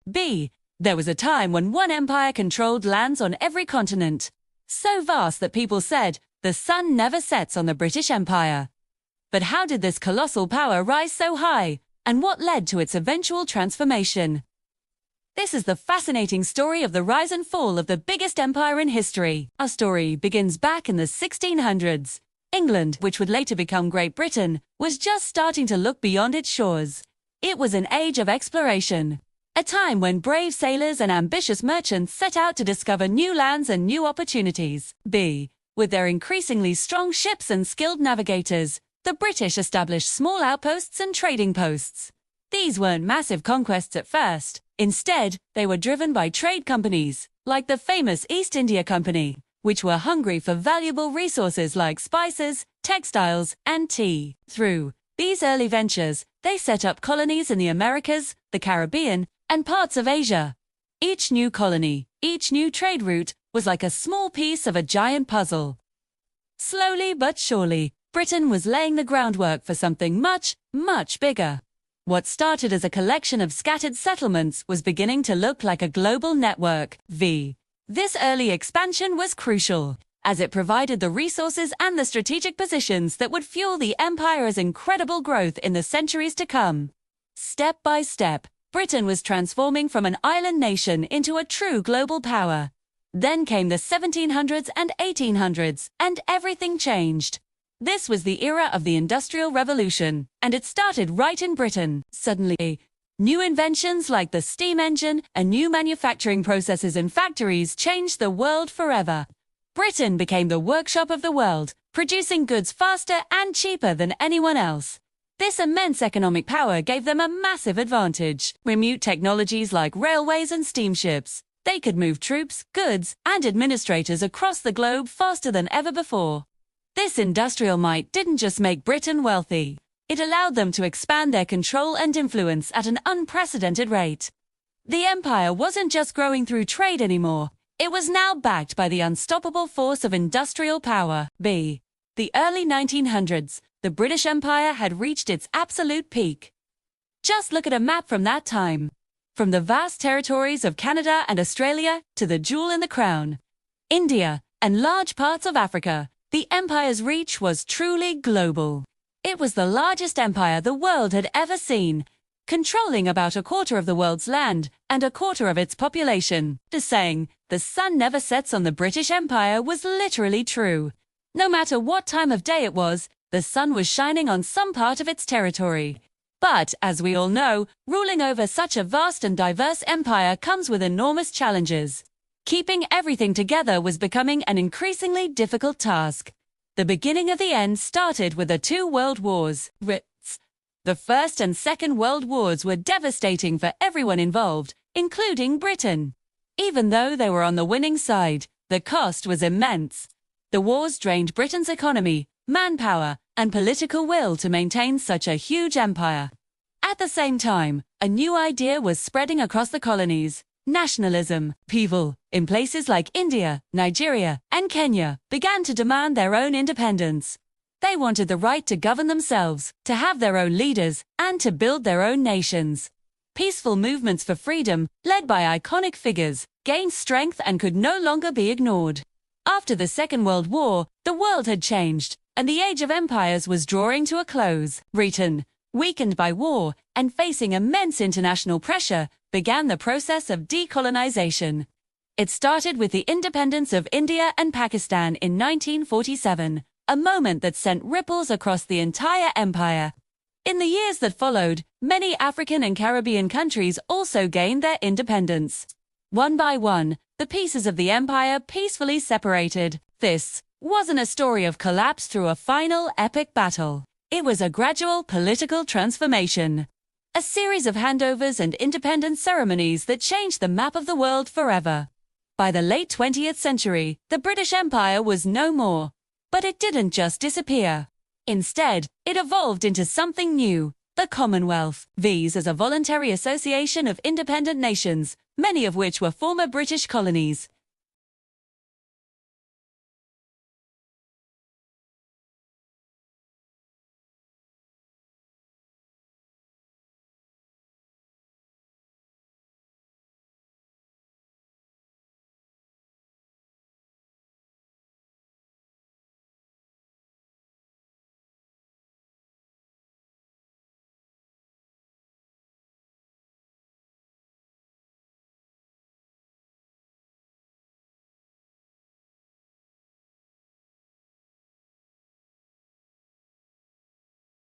B. There was a time when one empire controlled lands on every continent, so vast that people said, the sun never sets on the British Empire. But how did this colossal power rise so high, and what led to its eventual transformation? This is the fascinating story of the rise and fall of the biggest empire in history. Our story begins back in the 1600s. England, which would later become Great Britain, was just starting to look beyond its shores. It was an age of exploration, a time when brave sailors and ambitious merchants set out to discover new lands and new opportunities. B. With their increasingly strong ships and skilled navigators, the British established small outposts and trading posts. These weren't massive conquests at first. Instead, they were driven by trade companies, like the famous East India Company, which were hungry for valuable resources like spices, textiles, and tea. Through these early ventures, they set up colonies in the Americas, the Caribbean, and parts of Asia. Each new colony, each new trade route, was like a small piece of a giant puzzle. Slowly but surely, Britain was laying the groundwork for something much, much bigger. What started as a collection of scattered settlements was beginning to look like a global network. This early expansion was crucial, as it provided the resources and the strategic positions that would fuel the empire's incredible growth in the centuries to come. Step by step, Britain was transforming from an island nation into a true global power. Then came the 1700s and 1800s, and everything changed. This was the era of the Industrial Revolution, and it started right in Britain. Suddenly, new inventions like the steam engine and new manufacturing processes in factories changed the world forever. Britain became the workshop of the world, producing goods faster and cheaper than anyone else. This immense economic power gave them a massive advantage. With new technologies like railways and steamships, they could move troops, goods, and administrators across the globe faster than ever before. This industrial might didn't just make Britain wealthy. It allowed them to expand their control and influence at an unprecedented rate. The empire wasn't just growing through trade anymore. It was now backed by the unstoppable force of industrial power. B. The early 1900s, the British Empire had reached its absolute peak. Just look at a map from that time. From the vast territories of Canada and Australia to the jewel in the crown, India, and large parts of Africa, the empire's reach was truly global. It was the largest empire the world had ever seen, controlling about a quarter of the world's land and a quarter of its population. The saying, "The sun never sets on the British Empire," was literally true. No matter what time of day it was, the sun was shining on some part of its territory. But, as we all know, ruling over such a vast and diverse empire comes with enormous challenges. Keeping everything together was becoming an increasingly difficult task. The beginning of the end started with the two world wars. The First and Second World Wars were devastating for everyone involved, including Britain. Even though they were on the winning side, the cost was immense. The wars drained Britain's economy, manpower, and political will to maintain such a huge empire. At the same time, a new idea was spreading across the colonies. Nationalism. People in places like India, Nigeria, and Kenya began to demand their own independence. They wanted the right to govern themselves, to have their own leaders, and to build their own nations. Peaceful movements for freedom, led by iconic figures, gained strength and could no longer be ignored. After the Second World War, the world had changed, and the age of empires was drawing to a close. Britain, weakened by war and facing immense international pressure, began the process of decolonization. It started with the independence of India and Pakistan in 1947, a moment that sent ripples across the entire empire. In the years that followed, many African and Caribbean countries also gained their independence. One by one, the pieces of the empire peacefully separated. This wasn't a story of collapse through a final epic battle. It was a gradual political transformation. A series of handovers and independence ceremonies that changed the map of the world forever. By the late 20th century, the British Empire was no more. But it didn't just disappear. Instead, it evolved into something new, the Commonwealth. These as a voluntary association of independent nations, many of which were former British colonies.